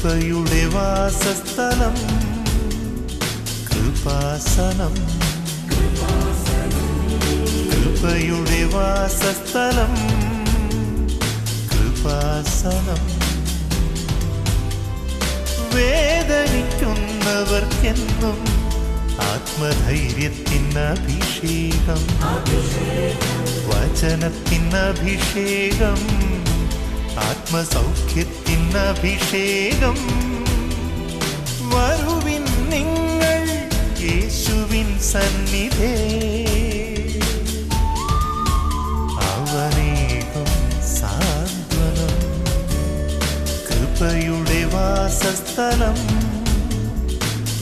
കൃപയുടെ വാസസ്ഥലം കൃപാസനം. കൃപയുടെ വാസസ്ഥലം കൃപാസനം. വേദനിക്കുന്നവർക്കെന്നും ആത്മധൈര്യത്തിനഭിഷേകം, വചനത്തിനഭിഷേകം, ആത്മസൗഖ്യത്തിനഭിഷേകം. വരുവിൻ നിങ്ങൾ യേശുവിൻ സന്നിധേ, അവനേകും സാന്ത്വനം. കൃപയുടെ വാസസ്ഥലം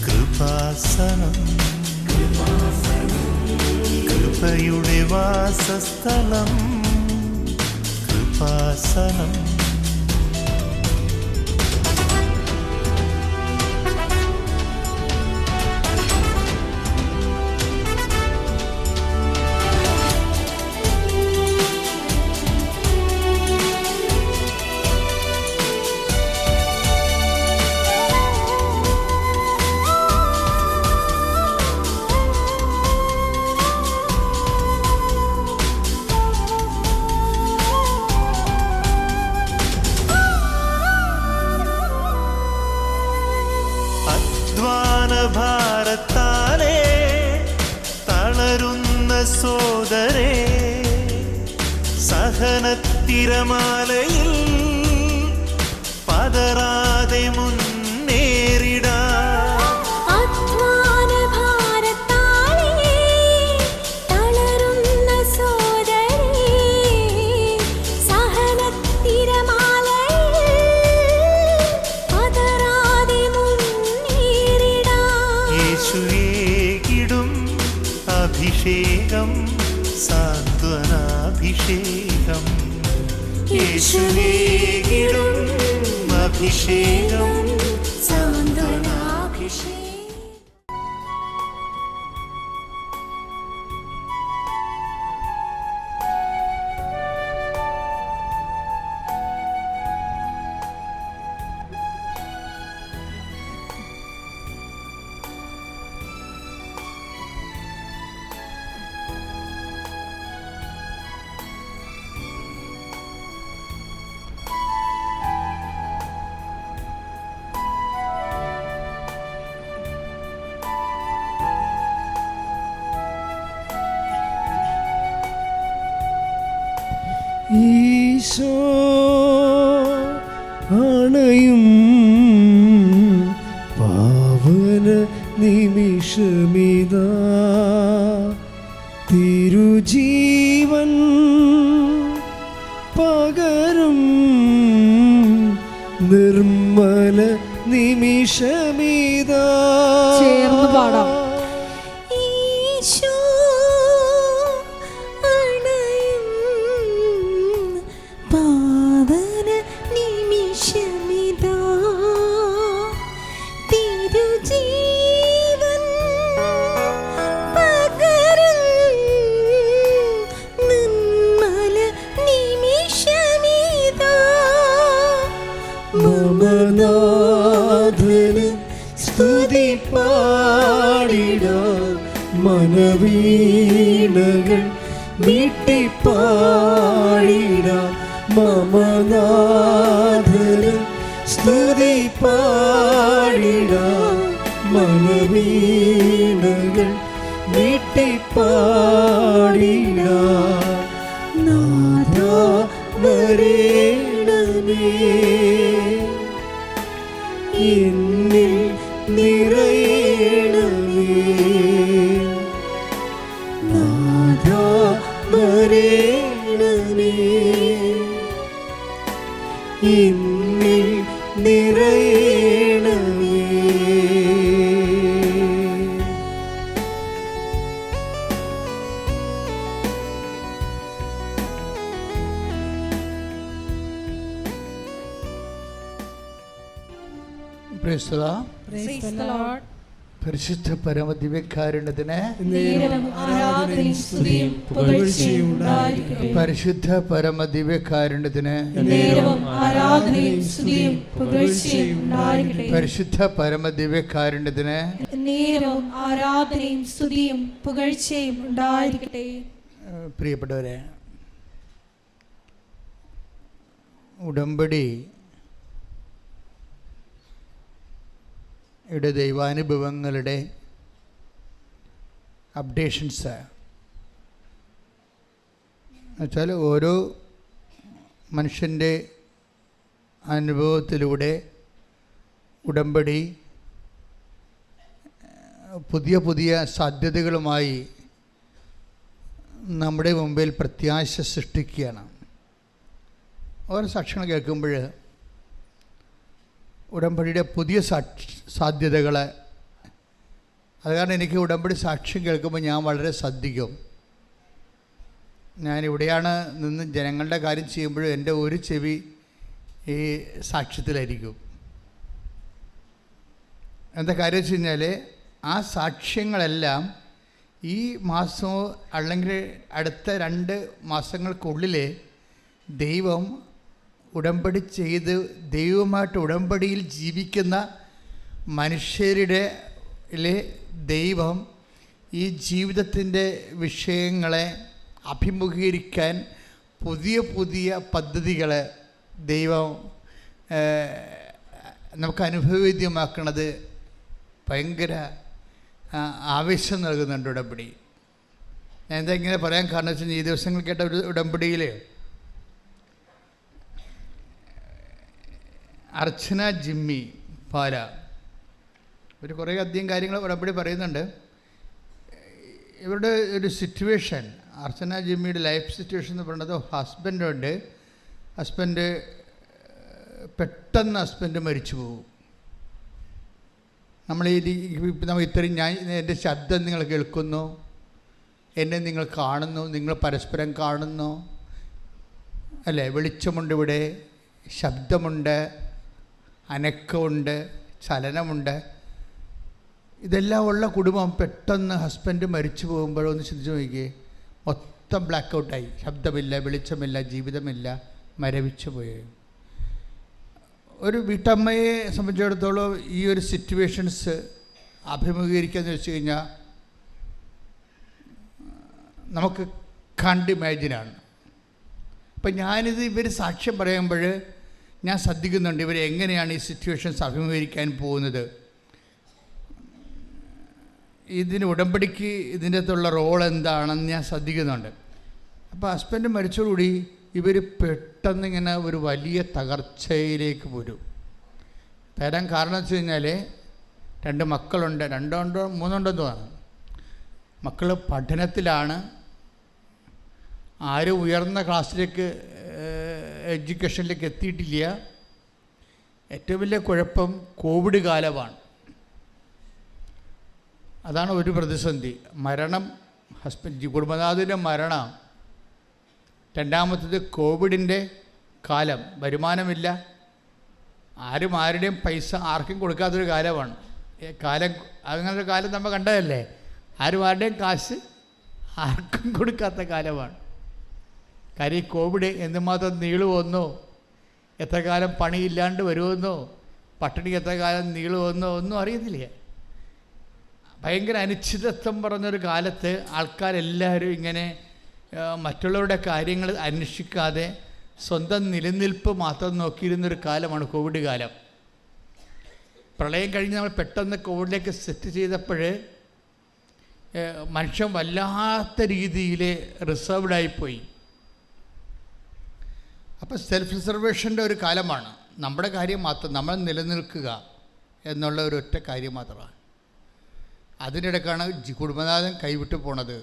കൃപാസനം. കൃപയുടെ വാസസ്ഥലം കൃപാസനം. ഭാരത്താലേ തളരുന്ന സോദരേ, സഹനത്തിരമാലയിൽ പതറാതെ മുന്നേറിടാം. അഭിഷേകം സാന്ത്വനാഭിഷേകം. യേശുവേകിടും അഭിഷേകം സാന്ത്വനാഭിഷേകം. ഈശോ അണയും പാവന നിമിഷമിതാ, തിരുജീവൻ പകരും നിർമ്മല നിമിഷമിതാ. ചേർന്ന് പാടാം. നാഥന് സ്തുതി പാടിടാം, മനവീണകൾ മീട്ടിപ്പാടിടാം. മമനാഥന് സ്തുതി പാടിടാം, മനവീണകൾ മീട്ടിപ്പാടിടാം. നാഥാ വരേണമേ, എന്നിൽ നിറയണമേ. നാഥാ വരേണമേ, എന്നിൽ നിറയണമേ. Praise the Lord. Praise the Lord. പരിശുദ്ധ പരമദിവ്യകാരുണ്യത്തിന് നേരവും ആരാധനയും സ്തുതിയും പുകഴ്ചയും ഉണ്ടായിരിക്കട്ടെ. പരിശുദ്ധ പരമദിവ്യകാരുണ്യത്തിന് നേരവും ആരാധനയും സ്തുതിയും പുകഴ്ചയും ഉണ്ടായിരിക്കട്ടെ. പരിശുദ്ധ പരമദിവ്യകാരുണ്യത്തിന് നേരവും ആരാധനയും സ്തുതിയും പുകഴ്ചയും ഉണ്ടായിരിക്കട്ടെ. പ്രിയപ്പെട്ടവരെ, ഉടമ്പടി യുടെ ദൈവാനുഭവങ്ങളുടെ അപ്ഡേഷൻസ് എന്നുവെച്ചാൽ ഓരോ മനുഷ്യൻ്റെ അനുഭവത്തിലൂടെ ഉടമ്പടി പുതിയ പുതിയ സാധ്യതകളുമായി നമ്മുടെ മുമ്പിൽ പ്രത്യാശ സൃഷ്ടിക്കുകയാണ്. ഓരോ സാക്ഷ്യങ്ങൾ കേൾക്കുമ്പോൾ ഉടമ്പടിയുടെ പുതിയ സാധ്യതകൾ, അത് കാരണം എനിക്ക് ഉടമ്പടി സാക്ഷ്യം കേൾക്കുമ്പോൾ ഞാൻ വളരെ ശ്രദ്ധിക്കും. ഞാനിവിടെയാണ് നിന്ന് ജനങ്ങളുടെ കാര്യം ചെയ്യുമ്പോഴും എൻ്റെ ഒരു ചെവി ഈ സാക്ഷ്യത്തിലായിരിക്കും. എന്താ കാര്യം വെച്ച് കഴിഞ്ഞാൽ ആ സാക്ഷ്യങ്ങളെല്ലാം ഈ മാസമോ അല്ലെങ്കിൽ അടുത്ത 2 മാസങ്ങൾക്കുള്ളിൽ ദൈവം ഉടമ്പടി ചെയ്ത് ദൈവമായിട്ട് ഉടമ്പടിയിൽ ജീവിക്കുന്ന മനുഷ്യരുടെ ദൈവം ഈ ജീവിതത്തിൻ്റെ വിഷയങ്ങളെ അഭിമുഖീകരിക്കാൻ പുതിയ പുതിയ പദ്ധതികൾ ദൈവം നമുക്ക് അനുഭവവേദ്യമാക്കുന്നത് ഭയങ്കര ആവേശം നൽകുന്നുണ്ട് ഉടമ്പടി. ഞാൻ എന്താ ഇങ്ങനെ പറയാൻ കാരണം വെച്ചാൽ ഈ ദിവസങ്ങൾ കേട്ട ഒരു ഉടമ്പടിയിൽ അർച്ചന ജിമ്മി പാല ഒരു കുറേ അധികം കാര്യങ്ങൾ ഉടമ്പടി പറയുന്നുണ്ട്. ഇവരുടെ ഒരു സിറ്റുവേഷൻ, അർച്ചന ജിമ്മിയുടെ ലൈഫ് സിറ്റുവേഷൻ എന്ന് പറയുന്നത് ഹസ്ബൻഡ് പെട്ടെന്ന് മരിച്ചു പോകും. നമ്മൾ ഇത്രയും എൻ്റെ ശബ്ദം നിങ്ങൾ കേൾക്കുന്നു, എന്നെ നിങ്ങൾ കാണുന്നു, നിങ്ങൾ പരസ്പരം കാണുന്നു അല്ലേ, വെളിച്ചമുണ്ട്, ഇവിടെ ശബ്ദമുണ്ട്, അനക്കമുണ്ട്, ചലനമുണ്ട്, ഇതെല്ലാം ഉള്ള കുടുംബം പെട്ടെന്ന് ഹസ്ബൻഡ് മരിച്ചു പോകുമ്പോഴൊന്ന് ചിന്തിച്ച് നോക്കിയേ, മൊത്തം ബ്ലാക്ക് ഔട്ടായി, ശബ്ദമില്ല, വെളിച്ചമില്ല, ജീവിതമില്ല, മരവിച്ചു പോയി. ഒരു വീട്ടമ്മയെ സംബന്ധിച്ചിടത്തോളം ഈ ഒരു സിറ്റുവേഷൻസ് അഭിമുഖീകരിക്കാന്ന് വെച്ച് കഴിഞ്ഞാൽ നമുക്ക് ഇമാജിനാണ്. അപ്പം ഞാനിത് ഇവർ സാക്ഷ്യം പറയുമ്പോൾ ഞാൻ ശ്രദ്ധിക്കുന്നുണ്ട് ഇവരെങ്ങനെയാണ് ഈ സിറ്റുവേഷൻസ് അഭിമുഖീകരിക്കാൻ പോകുന്നത്. ഇതിന് ഉടമ്പടിക്ക് ഇതിൻ്റെ അകത്തുള്ള റോൾ എന്താണെന്ന് ഞാൻ ശ്രദ്ധിക്കുന്നുണ്ട്. അപ്പോൾ ഹസ്ബൻഡ് മരിച്ചതോടുകൂടി ഇവർ പെട്ടെന്ന് ഇങ്ങനെ ഒരു വലിയ തകർച്ചയിലേക്ക് വരും. തരാൻ കാരണം വെച്ച് കഴിഞ്ഞാൽ 2 മക്കളുണ്ട്, 2 3 തോന്നുന്നു. മക്കൾ പഠനത്തിലാണ്, ആരും ഉയർന്ന ക്ലാസ്സിലേക്ക് എഡ്യൂക്കേഷനിലേക്ക് എത്തിയിട്ടില്ല. ഏറ്റവും വലിയ കുഴപ്പം കോവിഡ് കാലമാണ്. അതാണ് ഒരു പ്രതിസന്ധി. മരണം, കുടുംബനാഥൻ്റെ മരണം. രണ്ടാമത്തത് കോവിഡിൻ്റെ കാലം, വരുമാനമില്ല, ആരുടെയും പൈസ ആർക്കും കൊടുക്കാത്തൊരു കാലമാണ്. അങ്ങനൊരു കാലം നമ്മൾ കണ്ടതല്ലേ, ആരുടെയും കാശ് ആർക്കും കൊടുക്കാത്ത കാലമാണ്. കാര്യം ഈ കോവിഡ് എന്തുമാത്രം നീളുവന്നോ, എത്ര കാലം പണിയില്ലാണ്ട് വരുമെന്നോ, പട്ടിണി എത്ര കാലം നീളുവന്നോ ഒന്നും അറിയത്തില്ല. ഭയങ്കര അനിശ്ചിതത്വം പറഞ്ഞൊരു കാലത്ത് ആൾക്കാരെല്ലാവരും ഇങ്ങനെ മറ്റുള്ളവരുടെ കാര്യങ്ങൾ അന്വേഷിക്കാതെ സ്വന്തം നിലനിൽപ്പ് മാത്രം നോക്കിയിരുന്നൊരു കാലമാണ് കോവിഡ് കാലം. പ്രളയം കഴിഞ്ഞ് നമ്മൾ പെട്ടെന്ന് കോവിഡിലേക്ക് സെറ്റ് ചെയ്തപ്പോൾ മനുഷ്യൻ വല്ലാത്ത രീതിയിൽ റിസർവ്ഡായിപ്പോയി. അപ്പോൾ സെൽഫ് റിസർവേഷൻ്റെ ഒരു കാലമാണ്. നമ്മുടെ കാര്യം മാത്രം, നമ്മൾ നിലനിൽക്കുക എന്നുള്ള ഒരൊറ്റ കാര്യം മാത്രമാണ്. അതിനിടയ്ക്കാണ് കുടുംബനാഥൻ കൈവിട്ട് പോണത്.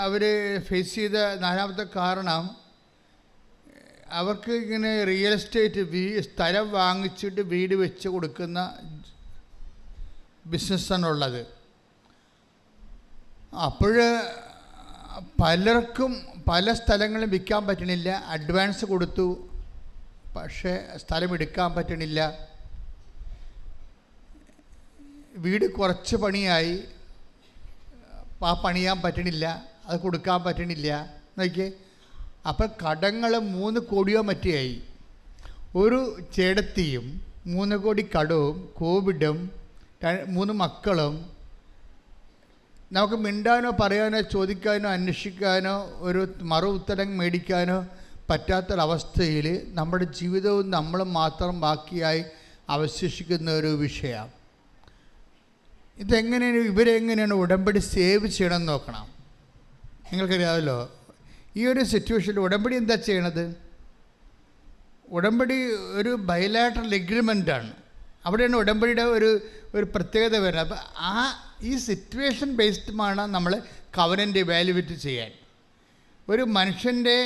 അവർ ഫേസ് ചെയ്ത 4ാമത്തെ കാരണം, അവർക്ക് ഇങ്ങനെ റിയൽ എസ്റ്റേറ്റ് സ്ഥലം വാങ്ങിച്ചിട്ട് വീട് വെച്ച് കൊടുക്കുന്ന ബിസിനസ്സാണുള്ളത്. അപ്പോൾ പലർക്കും പല സ്ഥലങ്ങളും വിൽക്കാൻ പറ്റണില്ല. അഡ്വാൻസ് കൊടുത്തു, പക്ഷേ സ്ഥലം എടുക്കാൻ പറ്റണില്ല. വീട് കുറച്ച് പണിയായി, ആ പണിയാൻ പറ്റണില്ല, അത് കൊടുക്കാൻ പറ്റണില്ല നോക്കിയേ. അപ്പം കടങ്ങൾ 3 കോടിയോ മറ്റേയായി. ഒരു ചേടത്തിയും 3 കോടി കടവും കോവിഡും 3 മക്കളും നമുക്ക് മിണ്ടാനോ പറയാനോ ചോദിക്കാനോ അന്വേഷിക്കാനോ ഒരു മറു ഉത്തരം മേടിക്കാനോ പറ്റാത്തൊരവസ്ഥയിൽ നമ്മുടെ ജീവിതവും നമ്മളും മാത്രം ബാക്കിയായി അവശേഷിക്കുന്ന ഒരു വിഷയമാണ്. ഇതെങ്ങനെയാണ് ഇവരെങ്ങനെയാണ് ഉടമ്പടി സേവ് ചെയ്യണമെന്ന് നോക്കണം. നിങ്ങൾക്കറിയാമല്ലോ, ഈ ഒരു സിറ്റുവേഷനിൽ ഉടമ്പടി എന്താ ചെയ്യണത്? ഉടമ്പടി ഒരു ബയലാറ്ററൽ എഗ്രിമെൻ്റാണ്. അവിടെയാണ് ഉടമ്പടിയുടെ ഒരു പ്രത്യേകത വരുന്നത്. അപ്പോൾ ഈ സിറ്റുവേഷൻ ബേസ്ഡാണ് നമ്മൾ കവനൻ്റ് ഇവാലുവേറ്റ് ചെയ്യാൻ. ഒരു മനുഷ്യൻ്റെ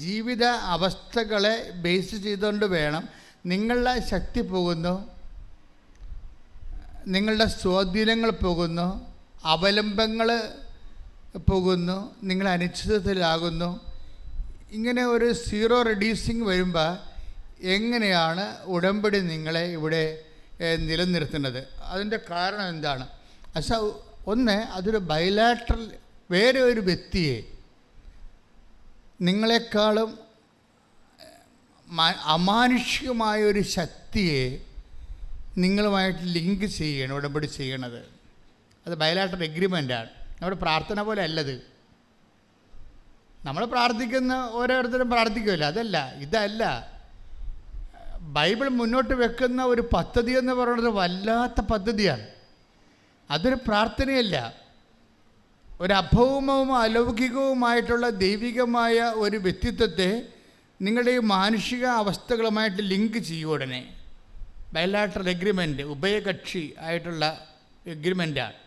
ജീവിത അവസ്ഥകളെ ബേസ് ചെയ്തുകൊണ്ട് വേണം. നിങ്ങളുടെ ശക്തി പോകുന്നു, നിങ്ങളുടെ സ്വാധീനങ്ങൾ പോകുന്നു, അവലംബങ്ങൾ പോകുന്നു, നിങ്ങൾ അനിശ്ചിതത്തിലാകുന്നു. ഇങ്ങനെ ഒരു സീറോ റെഡ്യൂസിങ് വരുമ്പോൾ എങ്ങനെയാണ് ഉടമ്പടി നിങ്ങളെ ഇവിടെ നിലനിർത്തുന്നത്? അതിൻ്റെ കാരണം എന്താണ്? ഒന്ന്, അതൊരു ബയലാറ്ററൽ, വേറെ ഒരു വ്യക്തിയെ നിങ്ങളെക്കാളും അമാനുഷികമായൊരു ശക്തിയെ നിങ്ങളുമായിട്ട് ലിങ്ക് ചെയ്യണം ഉടമ്പടി ചെയ്യണത്. അത് ബയലാറ്ററൽ എഗ്രിമെൻ്റാണ്. നമ്മുടെ പ്രാർത്ഥന പോലെ അല്ലത്. നമ്മൾ പ്രാർത്ഥിക്കുന്ന ഓരോരുത്തരും പ്രാർത്ഥിക്കുമല്ലോ, ഇതല്ല. ബൈബിൾ മുന്നോട്ട് വെക്കുന്ന ഒരു പദ്ധതി എന്ന് പറയുന്നത് വല്ലാത്ത പദ്ധതിയാണ്. അതൊരു പ്രാർത്ഥനയല്ല, ഒരു അഭൗമവും അലൗകികവുമായിട്ടുള്ള ദൈവികമായ ഒരു വ്യക്തിത്വത്തെ നിങ്ങളുടെ ഈ മാനുഷിക അവസ്ഥകളുമായിട്ട് ലിങ്ക് ചെയ്യും. ഉടനെ ബയലാറ്ററൽ എഗ്രിമെൻ്റ് ഉഭയകക്ഷി ആയിട്ടുള്ള എഗ്രിമെൻ്റാണ്.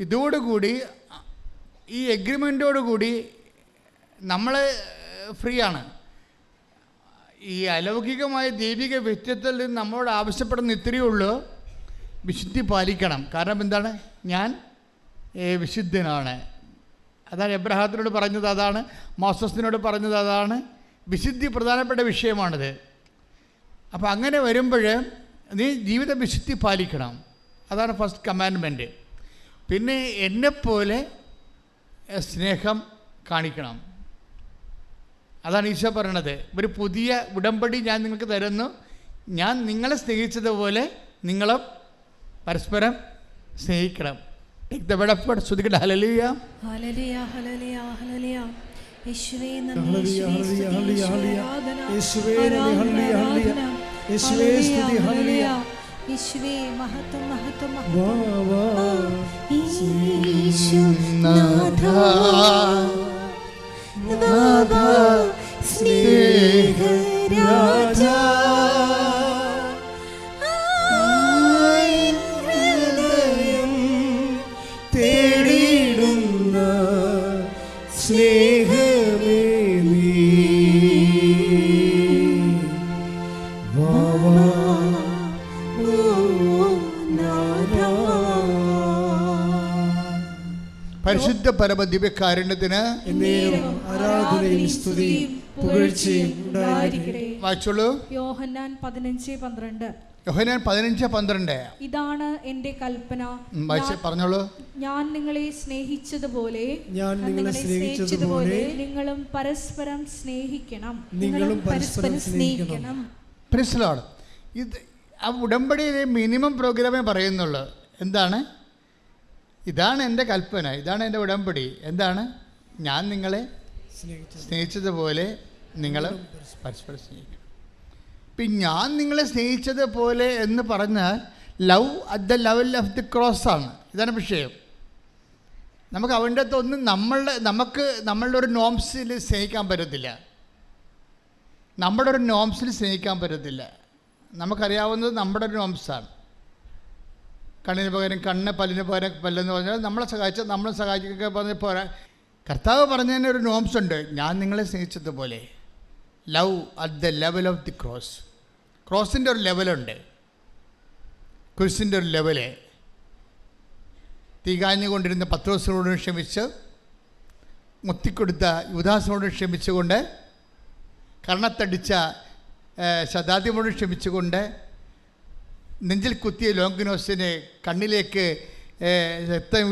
ഇതോടുകൂടി, ഈ എഗ്രിമെൻറ്റോടുകൂടി നമ്മൾ ഫ്രീ ആണ്. ഈ അലൗകികമായ ദൈവിക വ്യക്തിത്വത്തിൽ നിന്ന് നമ്മളോട് ആവശ്യപ്പെടുന്ന ഇത്രയേ ഉള്ളൂ, വിശുദ്ധി പാലിക്കണം. കാരണം എന്താണ്? ഞാൻ വിശുദ്ധനാണ്. അതാണ് എബ്രഹാത്തിനോട് പറഞ്ഞത്, അതാണ് മോസസിനോട് പറഞ്ഞത്, അതാണ് വിശുദ്ധി പ്രധാനപ്പെട്ട വിഷയമാണിത്. അപ്പോൾ അങ്ങനെ വരുമ്പോൾ നീ ജീവിത വിശുദ്ധി പാലിക്കണം. അതാണ് ഫസ്റ്റ് കമാൻഡ്മെൻറ്റ്. പിന്നെ എന്നെപ്പോലെ സ്നേഹം കാണിക്കണം. അതാണ് ഈശോ പറയണത്, ഒരു പുതിയ ഉടമ്പടി ഞാൻ നിങ്ങൾക്ക് തരുന്നു, ഞാൻ നിങ്ങളെ സ്നേഹിച്ചതുപോലെ നിങ്ങളും പരസ്പരം സ്നേഹിക്കണം. ശ്രദ്ധിക്കട്ടെ. ഹല്ലേലൂയ, ഹല്ലേലൂയ, ഹല്ലേലൂയ, ഹല്ലേലൂയ. യേശുവേ നന്ദി, യേശുവേ ഹല്ലേലൂയ, യേശുവേ മഹത്വം, മഹത്വം, മഹത്വം. യേശുനാഥ നാഥാ സ്നേഹരാജാ, ഹൃദയം തേടിടുന്ന സ്നേഹമേ നീ വാ വാ ഓ നാഥാ. പരിശുദ്ധ പരമദിവ്യകാരുണ്യത്തിന് ആരാധനയും സ്തുതിയും പുകഴ്ചയും ഉണ്ടായിരിക്കട്ടെ. വായിച്ചോളൂ. യോഹന്നാൻ 15:12. യോഹന്നാൻ 15:12. ഇതാണ് എന്റെ കൽപ്പന, പറഞ്ഞോളൂ. ഞാൻ നിങ്ങളെ സ്നേഹിച്ചതുപോലെ നിങ്ങളും പരസ്പരം സ്നേഹിക്കണം. Praise the Lord. ഇത് ആ ഉടമ്പടിയിലെ മിനിമം പ്രോഗ്രാമേ പറയുന്നുള്ളൂ. എന്താണ്? ഇതാണ് എൻ്റെ കൽപ്പന, ഇതാണ് എൻ്റെ ഉടമ്പടി. എന്താണ്? ഞാൻ നിങ്ങളെ സ്നേഹിച്ചതുപോലെ നിങ്ങൾ പരസ്പരം സ്നേഹിക്കണം. ഇപ്പം ഞാൻ നിങ്ങളെ സ്നേഹിച്ചതുപോലെ എന്ന് പറഞ്ഞാൽ love at the level of the cross ആണ്. ഇതാണ് വിഷയം. നമുക്ക് അവൻ്റെ അകത്തൊന്നും നമ്മളുടെ ഒരു നോംസിൽ സ്നേഹിക്കാൻ പറ്റത്തില്ല. നമ്മുടെ ഒരു നോംസിൽ സ്നേഹിക്കാൻ പറ്റത്തില്ല. നമുക്കറിയാവുന്നത് നമ്മുടെ ഒരു നോംസാണ്. കണ്ണിന് പകരം കണ്ണ്, പല്ലിന് പകരം പല്ലെന്ന് പറഞ്ഞാൽ നമ്മളെ സഹായിച്ചാൽ നമ്മളെ സഹായിക്കുക പറഞ്ഞ പോരാ. കർത്താവ് പറഞ്ഞതിന് ഒരു നോംസ് ഉണ്ട്. ഞാൻ നിങ്ങളെ സ്നേഹിച്ചതുപോലെ. Love at the level of the cross. ക്രോസിൻ്റെ ഒരു ലെവലുണ്ട്, കുരിശിൻ്റെ ഒരു ലെവല്. തീകാഞ്ഞുകൊണ്ടിരുന്ന പത്രോസിനോട് ക്ഷമിച്ച്, മുത്തിക്കൊടുത്ത യുദാസിനോട് ക്ഷമിച്ചുകൊണ്ട്, കർണത്തടിച്ച ശതാദ്യമോട് ക്ഷമിച്ചുകൊണ്ട്, നെഞ്ചിൽ കുത്തിയ ലോങ്കിനോസിന് കണ്ണിലേക്ക് രക്തം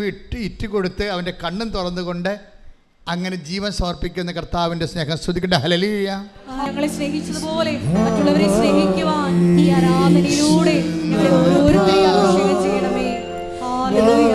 ഇറ്റ് കൊടുത്ത് അവൻ്റെ കണ്ണും തുറന്നുകൊണ്ട് അങ്ങനെ ജീവൻ സമർപ്പിക്കുന്ന കർത്താവിൻ്റെ സ്നേഹം സ്തുതിക്കട്ടെ. ഹല്ലേലൂയ. ഞങ്ങളെ സ്നേഹിച്ചതുപോലെ മറ്റുള്ളവരെ സ്നേഹിക്കുവാൻ ഈ ആരാധനയിലൂടെ ഞങ്ങളെ ഓരോരുത്തരെയും അഭിഷേകം ചെയ്യണമേ. ഹല്ലേലൂയ.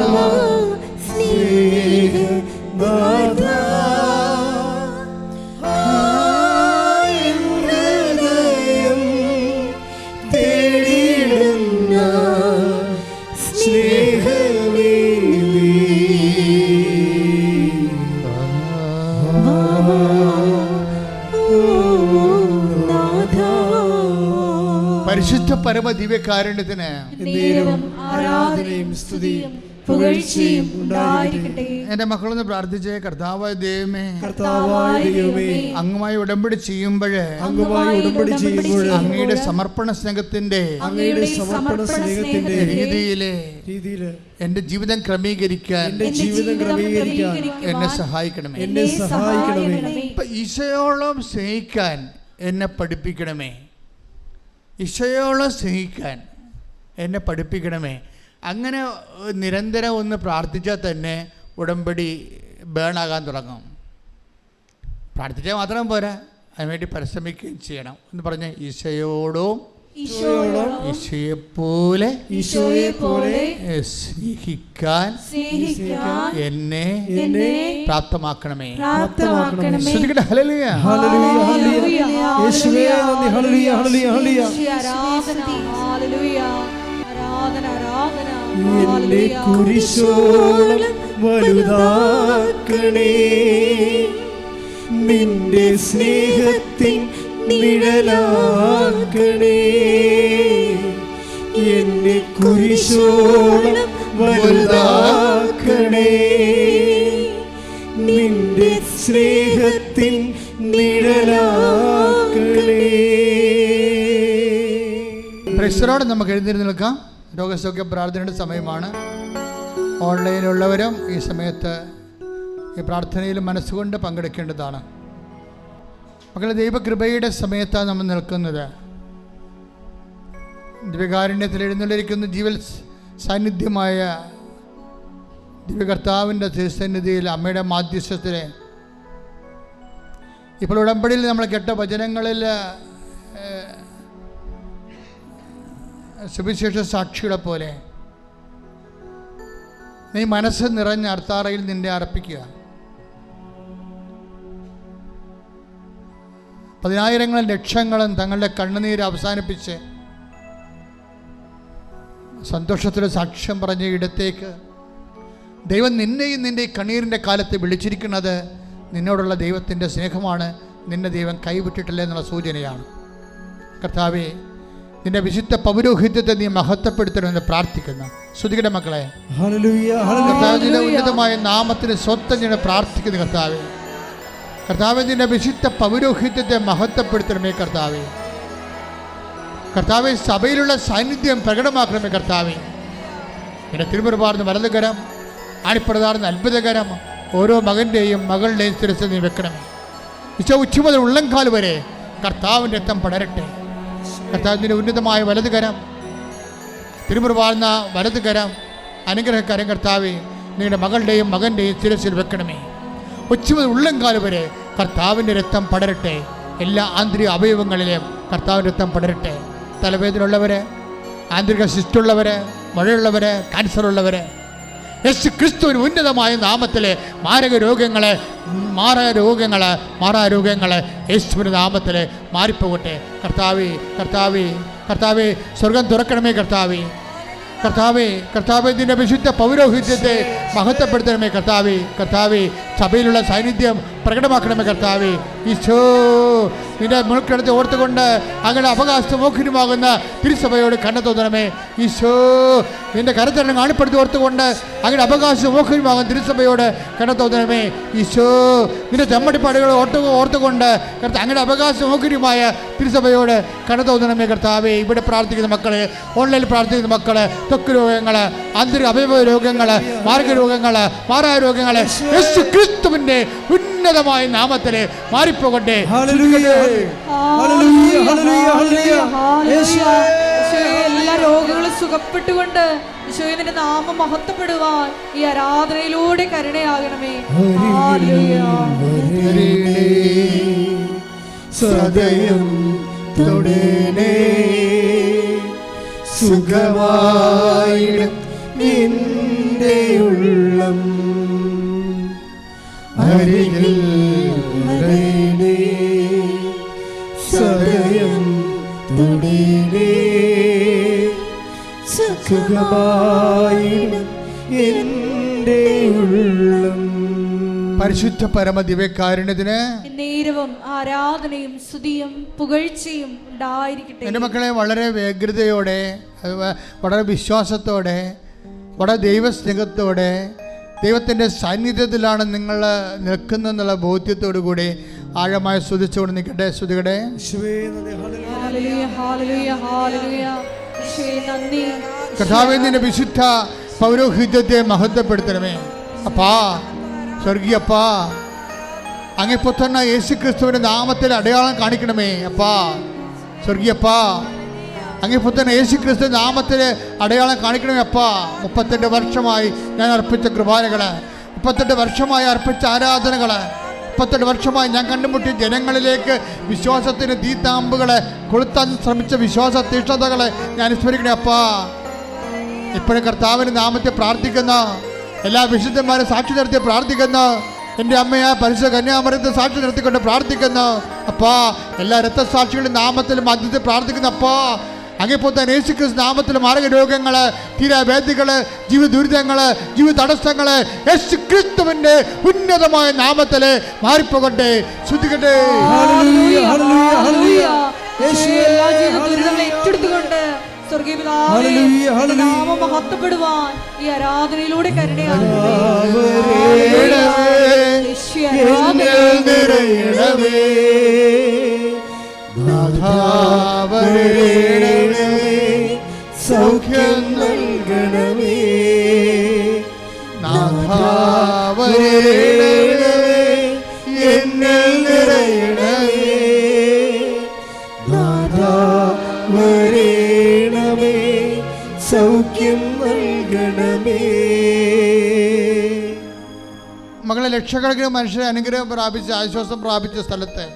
പരിശുദ്ധ പരമ ദിവ്യകാരുണ്യത്തിന് ആരാധനയും സ്തുതിയും പുകഴ്ചയും ഉണ്ടായിരിക്കട്ടെ. എൻ്റെ മക്കളൊന്ന് പ്രാർത്ഥിച്ചേ. കർത്താവായ ദൈവമേ, അങ്ങുമായി ഉടമ്പടി ചെയ്യുമ്പോഴേ അങ്ങയുടെ സമർപ്പണ സ്നേഹത്തിന്റെ രീതിയില് എന്റെ ജീവിതം ക്രമീകരിക്കാൻ എന്നെ സഹായിക്കണമേ. ഇപ്പൊ ഈശോയോളം സ്നേഹിക്കാൻ എന്നെ പഠിപ്പിക്കണമേ. ഈശോയോളം സ്നേഹിക്കാൻ എന്നെ പഠിപ്പിക്കണമേ. അങ്ങനെ നിരന്തരം ഒന്ന് പ്രാർത്ഥിച്ചാൽ തന്നെ ഉടമ്പടി ബേണാകാൻ തുടങ്ങും. പ്രാർത്ഥിച്ചാൽ മാത്രം പോരാ, അതിനുവേണ്ടി പരിശ്രമിക്കുകയും ചെയ്യണം. എന്ന് പറഞ്ഞ് ഈശോയോടും ഈശോയെപ്പോലെ സ്നേഹിക്കാൻ എന്നെ പ്രാപ്തമാക്കണമേ. ഹല്ലേലൂയ. എന്നെ കുരിശോളം വലുതാക്കണേ, നിന്റെ സ്നേഹത്തിൻ നിഴലാക്കണേ. എന്നെ കുരിശോളം വലുതാക്കണേ, നിന്റെ സ്നേഹത്തിൻ നിഴലാക്കണേ. പ്രൈസലോടെ നമുക്ക് എഴുന്നേറ്റ് നിൽക്കാം. രോഗസൗഖ്യ പ്രാർത്ഥനയുടെ സമയമാണ്. ഓൺലൈനിലുള്ളവരും ഈ സമയത്ത് ഈ പ്രാർത്ഥനയിൽ മനസ്സുകൊണ്ട് പങ്കെടുക്കേണ്ടതാണ്. മക്കളെ, ദൈവകൃപയുടെ സമയത്താണ് നമ്മൾ നിൽക്കുന്നത്. ദിവ്യകാരുണ്യത്തിൽ എഴുന്നള്ളിരിക്കുന്ന ജീവൽ സാന്നിധ്യമായ ദിവ്യകർത്താവിൻ്റെ തിരുസന്നിധിയിൽ അമ്മയുടെ മാധ്യസ്ഥത്തിൽ ഇപ്പോൾ ഉടമ്പടിയിൽ നമ്മൾ കേട്ട വചനങ്ങളിൽ സുവിശേഷ സാക്ഷികളെ പോലെ നീ മനസ്സ് നിറഞ്ഞ അർത്താറയിൽ നിന്നെ അർപ്പിക്കുക. പതിനായിരങ്ങളും ലക്ഷങ്ങളും തങ്ങളുടെ കണ്ണുനീര് അവസാനിപ്പിച്ച് സന്തോഷത്തിൻ്റെ സാക്ഷ്യം പറഞ്ഞ ഇടത്തേക്ക് ദൈവം നിന്നെയും നിൻ്റെ കണ്ണീരിൻ്റെ കാലത്ത് വിളിച്ചിരിക്കുന്നത് നിന്നോടുള്ള ദൈവത്തിൻ്റെ സ്നേഹമാണ്. നിന്നെ ദൈവം കൈവിട്ടിട്ടില്ല എന്നുള്ള സൂചനയാണ്. കർത്താവേ, നിന്റെ വിശുദ്ധ പൗരോഹിത്യത്തെ നീ മഹത്വപ്പെടുത്തണമെന്ന് പ്രാർത്ഥിക്കുന്നു. ശ്രുതികയുടെ മക്കളെ, കർത്താവിന്റെ ഉന്നതമായ നാമത്തിന് സ്വന്തം ഞാൻ പ്രാർത്ഥിക്കുന്നു. കർത്താവേ, കർത്താവേ, നിന്റെ വിശുദ്ധ പൗരോഹിത്യത്തെ മഹത്വപ്പെടുത്തണമേ. കർത്താവേ, കർത്താവേ, സഭയിലുള്ള സാന്നിധ്യം പ്രകടമാക്കണമേ. കർത്താവേ, നിന്റെ തിരുമുറുപാർന്ന വലതുകരം, ആണിപ്രതാർന്ന അത്ഭുതകരം ഓരോ മകൻ്റെയും മകളുടെയും ശിരസിൽ നീ വെക്കണമേ. ഉച്ച മുതൽ ഉള്ളംകാൽ വരെ കർത്താവിൻ്റെ രക്തം പടരട്ടെ. കർത്താവിൻ്റെ ഉന്നതമായ വലതുകരം, തിരുമുറുപാർന്ന വലതുകരം, അനുഗ്രഹകരം കർത്താവേ നിങ്ങളുടെ മകളുടെയും മകൻ്റെയും ശിരസിൽ വെക്കണമേ. ഉച്ച മുതൽ ഉള്ളംകാൽ വരെ കർത്താവിൻ്റെ രക്തം പടരട്ടെ. എല്ലാ ആന്തരിക അവയവങ്ങളിലും കർത്താവിൻ്റെ രക്തം പടരട്ടെ. തലവേദനയുള്ളവർ, ആന്തരിക സിസ്റ്റുള്ളവർ, മഴയുള്ളവർ, ക്യാൻസറുള്ളവർ, യേശു ക്രിസ്തുവിന് ഉന്നതമായ നാമത്തിലെ മാരകരോഗങ്ങളെ യേശുവിൻ്റെ നാമത്തിൽ മാറിപ്പോകട്ടെ. കർത്താവേ, കർത്താവേ, കർത്താവേ, സ്വർഗം തുറക്കണമേ. കർത്താവേ, കർത്താവേ, കർത്താവേ, നിന്റെ വിശുദ്ധ പൗരോഹിത്യത്തെ മഹത്വപ്പെടുത്തണമേ. കർത്താവേ, കർത്താവേ, സഭയിലുള്ള സാന്നിധ്യം പ്രകടമാക്കണമേ. കർത്താവേ, ഈശോ, നിന്റെ മുൾക്കിടത്ത് ഓർത്തുകൊണ്ട് അങ്ങനെ അവകാശമോഖിനുമാകുന്ന തിരുസഭയോട് കണ്ണു തോന്നണമേ. ഈശോ, നിന്റെ കരത്തരണം കാണപ്പെടുത്തി ഓർത്തുകൊണ്ട് അങ്ങനെ അവകാശമോഖിനുമാകുന്ന തിരുസഭയോട് കണ്ണു തോന്നണമേ. ഈശോ, നിന്റെ ചെമ്മടിപ്പാടുകൾ ഓർത്തുകൊണ്ട് അങ്ങനെ അവകാശമോഖിനുമായ തിരുസഭയോട് കണ്ണു തോന്നണമേ. കർത്താവേ, ഇവിടെ പ്രാർത്ഥിക്കുന്ന മക്കളെ, ഓൺലൈനിൽ പ്രാർത്ഥിക്കുന്ന മക്കളെ, ത്വക്ക് രോഗങ്ങൾ, ആന്തരിക അവയവ രോഗങ്ങൾ, മാർഗരോഗങ്ങൾ, മാറാരോഗങ്ങൾ യേശു ക്രിസ്തുവിന്റെ ഉന്നതമായ നാമത്തിൽ മാറിപ്പോകട്ടെ. എല്ലാ രോഗങ്ങളും സുഖപ്പെട്ടുകൊണ്ട് ഈശോയെ നിന്റെ നാമം മഹത്വപ്പെടുവാൻ ഈ ആരാധനയിലൂടെ കരുണയാകണമേ. ഹല്ലേലൂയ. സദയം തൊടേണേ സുഖമായിടും നിന്റെ ഉള്ളം അരികിൽ വരേണേ സദയം തൊടേണേ സുഖമായിടും എന്റെ ഉള്ളം. പരിശുദ്ധ പരമ ദിവ്യകാരുണ്യത്തിന് നേരവും ആരാധനയും സ്തുതിയും പുകഴ്ചയും ഉണ്ടായിരിക്കട്ടെ. എൻ്റെ മക്കളെ, വളരെ വ്യഗ്രതയോടെ, വളരെ വിശ്വാസത്തോടെ, വളരെ ദൈവസ്നേഹത്തോടെ, ദൈവത്തിൻ്റെ സാന്നിധ്യത്തിലാണ് നിങ്ങൾ നിൽക്കുന്നതെന്നുള്ള ബോധ്യത്തോടു കൂടി ആഴമായി സ്തുതിച്ചുകൊണ്ട് നിൽക്കട്ടെ. സ്തുതികട്ടെ. കർത്താവേ, നിന്റെ വിശുദ്ധ പൗരോഹിത്യത്തെ മഹത്വപ്പെടുത്തണമേ. അപ്പാ, സ്വർഗീയപ്പാ, അങ്ങേ പുത്രനായ യേശുക്രിസ്തുവിന്റെ നാമത്തിൽ അടയാളം കാണിക്കണമേ. അപ്പാ, സ്വർഗീയപ്പാ, അങ്ങേ പുത്രൻ യേശുക്രിസ്തു നാമത്തിൽ അടയാളം കാണിക്കണമേ. അപ്പാ, 38 വർഷമായി ഞാൻ അർപ്പിച്ച കൃപാനകള്, 38 വർഷമായി അർപ്പിച്ച ആരാധനകള്, 38 വർഷമായി ഞാൻ കണ്ടുമുട്ടിയ ജനങ്ങളിലേക്ക് വിശ്വാസത്തിന് തീത്താമ്പുകളെ കൊളുത്താൻ ശ്രമിച്ച വിശ്വാസ തീഷ്ണതകളെ ഞാൻ സ്മരിക്കണേ. അപ്പാ, ഇപ്പോഴും കർത്താവിൻ്റെ നാമത്തെ പ്രാർത്ഥിക്കുന്ന എല്ലാ വിശുദ്ധന്മാരും സാക്ഷി നിർത്തി പ്രാർത്ഥിക്കുന്ന എൻ്റെ അമ്മയാ പരിശുദ്ധ കന്യാമറിയത്തെ സാക്ഷി നിർത്തിക്കൊണ്ട് പ്രാർത്ഥിക്കുന്ന അപ്പാ, എല്ലാ രക്തസാക്ഷികളുടെ നാമത്തിൽ മധ്യത്തിൽ പ്രാർത്ഥിക്കുന്ന അപ്പാ, അങ്ങേപ്പോത്ത യേശുക്രിസ്തു നാമത്തിൽ മാരക രോഗങ്ങള്, തീരാവേദികള്, ജീവിത ദുരിതങ്ങള്, ജീവിത തടസ്സങ്ങള് യേശുക്രിസ്തുവിന്റെ ഉന്നതമായ നാമത്തില് മാറിപ്പോകട്ടെ. ശ്രുതികട്ടെ. ഏറ്റെടുത്തുകൊണ്ട് നാമം മഹത്വപ്പെടുവാൻ ഈ ആരാധനയിലൂടെ കരുണയാകണമേ. സൗഖ്യം നൽകണമേ എന്നിൽ നിറയണമേ വരേണമേ സൗഖ്യം നൽകണമേ. മകളെ, ലക്ഷക്കണക്കിന് മനുഷ്യരെ അനുഗ്രഹം പ്രാപിച്ച് ആശ്വാസം പ്രാപിച്ച സ്ഥലത്ത്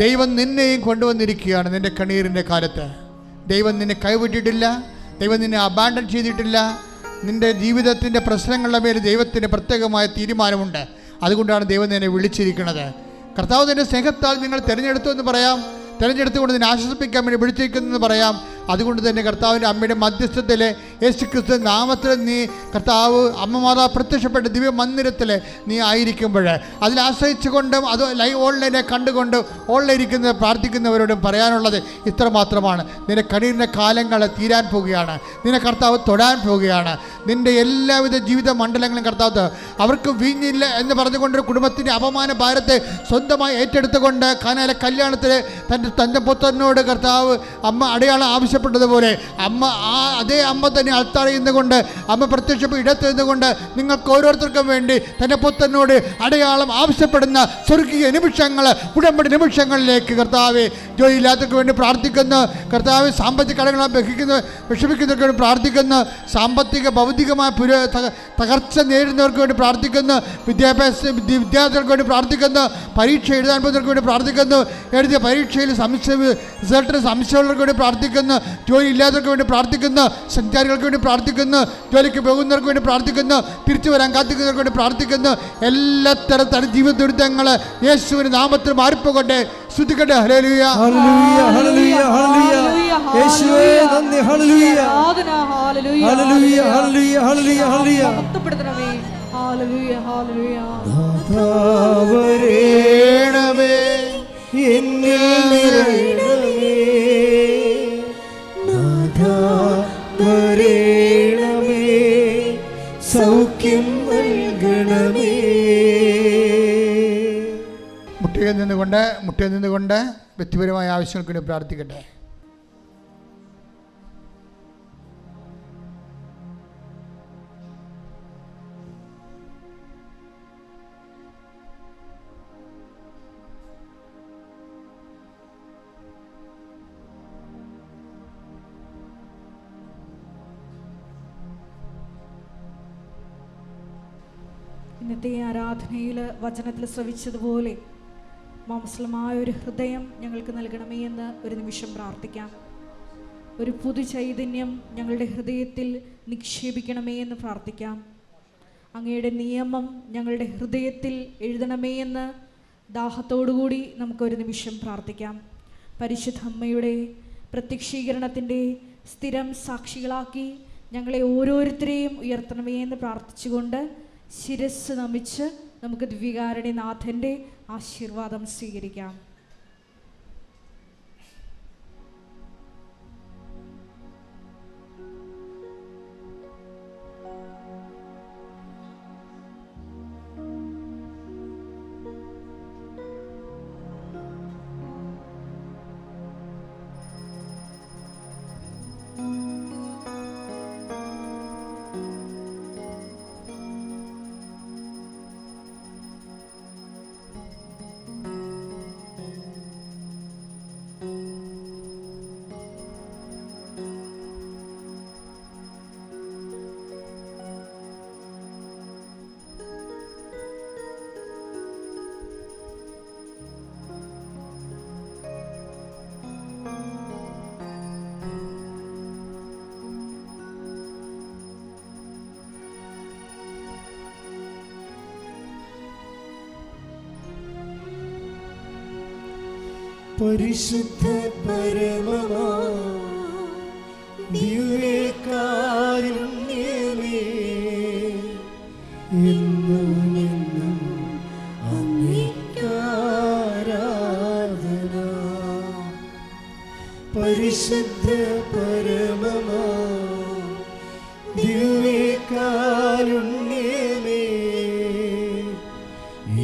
ദൈവം നിന്നെയും കൊണ്ടുവന്നിരിക്കുകയാണ്. നിന്റെ കണ്ണീരിൻ്റെ കാലത്ത് ദൈവം നിന്നെ കൈവിട്ടിട്ടില്ല, ദൈവം നിന്നെ അബാൻഡൻ ചെയ്തിട്ടില്ല. നിന്റെ ജീവിതത്തിൻ്റെ പ്രശ്നങ്ങളുടെ മേൽ ദൈവത്തിന് പ്രത്യേകമായ തീരുമാനമുണ്ട്. അതുകൊണ്ടാണ് ദൈവം നിന്നെ വിളിച്ചിരിക്കുന്നത്. കർത്താവ് നിന്റെ സ്നേഹത്താൽ നിങ്ങൾ തിരഞ്ഞെടുത്തു എന്ന് പറയാം, തിരഞ്ഞെടുത്തുകൊണ്ട് നിന്നെ ആശ്വസിപ്പിക്കാൻ വേണ്ടി വിളിച്ചിരിക്കുന്നതെന്ന് പറയാം. അതുകൊണ്ട് തന്നെ കർത്താവിൻ്റെ അമ്മയുടെ മധ്യസ്ഥത്തിൽ യേശുക്രിസ്തു നാമത്തിൽ നീ കർത്താവ് അമ്മ മാതാവ് പ്രത്യക്ഷപ്പെട്ട ദിവ്യ മന്ദിരത്തിൽ നീ ആയിരിക്കുമ്പോൾ അതിൽ ആശ്രയിച്ചുകൊണ്ടും അത് ലൈവ് ഓൺലൈനെ കണ്ടുകൊണ്ട് ഓൺലൈനിരിക്കുന്ന പ്രാർത്ഥിക്കുന്നവരോടും പറയാനുള്ളത് ഇത്ര മാത്രമാണ്. നിന്റെ കണ്ണീരിൻ്റെ കാലങ്ങൾ തീരാൻ പോവുകയാണ്. നിന്നെ കർത്താവ് തൊടാൻ പോവുകയാണ്. നിൻ്റെ എല്ലാവിധ ജീവിത മണ്ഡലങ്ങളും കർത്താവ് അവർക്ക് വീഞ്ഞില്ല എന്ന് പറഞ്ഞുകൊണ്ട് കുടുംബത്തിൻ്റെ അപമാന ഭാരത്തെ സ്വന്തമായി ഏറ്റെടുത്തുകൊണ്ട് കാനായിലെ കല്യാണത്തിൽ തൻ്റെ പുത്രനോട് കർത്താവ് അമ്മ അടയാളം ആവശ്യപ്പെട്ടതുപോലെ അതേ അമ്മ തന്നെ അൾത്താരയിൽ നിന്നുകൊണ്ട് അമ്മ പ്രത്യക്ഷപ്പെട്ട ഇടത്ത് നിന്നുകൊണ്ട് നിങ്ങൾക്ക് ഓരോരുത്തർക്കും വേണ്ടി തൻ്റെ പുത്രനോട് അടയാളം ആവശ്യപ്പെടുന്ന സ്വർഗീയ നിമിഷങ്ങൾ, ഉടമ്പടി നിമിഷങ്ങളിലേക്ക് കർത്താവെ ജോലിയില്ലാത്തവർക്ക് വേണ്ടി പ്രാർത്ഥിക്കുന്ന, കർത്താവ് സാമ്പത്തിക കടങ്ങളെ വിഷമിക്കുന്നവർക്ക് വേണ്ടി പ്രാർത്ഥിക്കുന്ന, സാമ്പത്തിക ഭൗതികമായ തകർച്ച നേരിടുന്നവർക്ക് വേണ്ടി പ്രാർത്ഥിക്കുന്ന, വിദ്യാർത്ഥികൾക്ക് വേണ്ടി പ്രാർത്ഥിക്കുന്ന, പരീക്ഷ എഴുതാൻ പോകുന്നവർക്ക് വേണ്ടി പ്രാർത്ഥിക്കുന്നു, എഴുതിയ പരീക്ഷയിൽ റിസൾട്ടിന് സംശയമുള്ളവർക്ക് വേണ്ടി പ്രാർത്ഥിക്കുന്നു, ജോലി ഇല്ലാത്തവർക്ക് വേണ്ടി പ്രാർത്ഥിക്കുന്നു, സഞ്ചാരികൾക്ക് വേണ്ടി പ്രാർത്ഥിക്കുന്നു, ജോലിക്ക് പോകുന്നവർക്ക് വേണ്ടി പ്രാർത്ഥിക്കുന്നു, തിരിച്ചു വരാൻ കാത്തിക്കുന്നവർക്ക് വേണ്ടി പ്രാർത്ഥിക്കുന്നു. എല്ലാ തരത്തിലും ജീവിത ദുരിതങ്ങൾ യേശുവിന്റെ നാമത്തിൽ മാറിപ്പോകട്ടെ. സ്തുതിക്കട്ടെ. ഹല്ലേലൂയ, ഹല്ലേലൂയ, ഹല്ലേലൂയ, ഹല്ലേലൂയ. യേശുവേ നന്ദി. ഹല്ലേലൂയ, ഹല്ലേലൂയ, ഹല്ലേലൂയ, ഹല്ലേലൂയ, ഹല്ലേലൂയ. മഹത്വപ്പെടുത്തണമേ. ഹല്ലേലൂയ, ഹല്ലേലൂയ. വരേണമേ എന്നിൽ നിറയണമേ നാഥാ വരേണമേ സൗഖ്യം നൽകണമേ. മുട്ടിയിൽ നിന്നുകൊണ്ട് വ്യക്തിപരമായ ആവശ്യങ്ങൾക്ക് വേണ്ടി പ്രാർത്ഥിക്കട്ടെ. ഇന്നത്തെ ആരാധനയിൽ വചനത്തിൽ ശ്രവിച്ചതുപോലെ മാംസളമായ ഒരു ഹൃദയം ഞങ്ങൾക്ക് നൽകണമേ എന്ന് ഒരു നിമിഷം പ്രാർത്ഥിക്കാം. ഒരു പുതു ചൈതന്യം ഞങ്ങളുടെ ഹൃദയത്തിൽ നിക്ഷേപിക്കണമേ എന്ന് പ്രാർത്ഥിക്കാം. അങ്ങയുടെ നിയമം ഞങ്ങളുടെ ഹൃദയത്തിൽ എഴുതണമേ എന്ന് ദാഹത്തോടുകൂടി നമുക്കൊരു നിമിഷം പ്രാർത്ഥിക്കാം. പരിശുദ്ധ അമ്മയുടെ പ്രത്യക്ഷീകരണത്തിൻ്റെ സ്ഥിരം സാക്ഷികളാക്കി ഞങ്ങളെ ഓരോരുത്തരെയും ഉയർത്തണമേ എന്ന് പ്രാർത്ഥിച്ചുകൊണ്ട് ശിരസ് നമിച്ച് നമുക്ക് ദിവ്യകാരുണ്യനാഥൻ്റെ ആശീർവാദം സ്വീകരിക്കാം. പരിശുദ്ധ പരമമാ ദിവ്യകാരുണ്യമേ, എന്നും എന്നും അങ്ങേക്കാരാധന. പരിശുദ്ധ പരമമാ ദിവ്യകാരുണ്യമേ,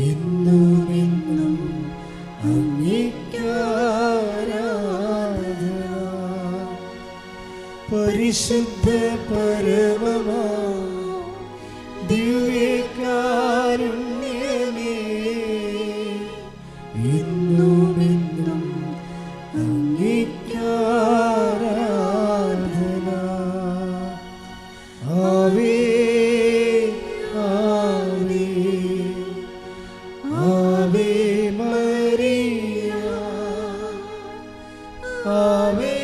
എന്നും എന്നും പരിശുദ്ധ പരമമാ ദിവ്യകാരുണ്യമേ, എന്നും എന്നും അങ്ങേക്കാരാധന. ആവേ ആവേ ആവേ മരിയ, ആവേ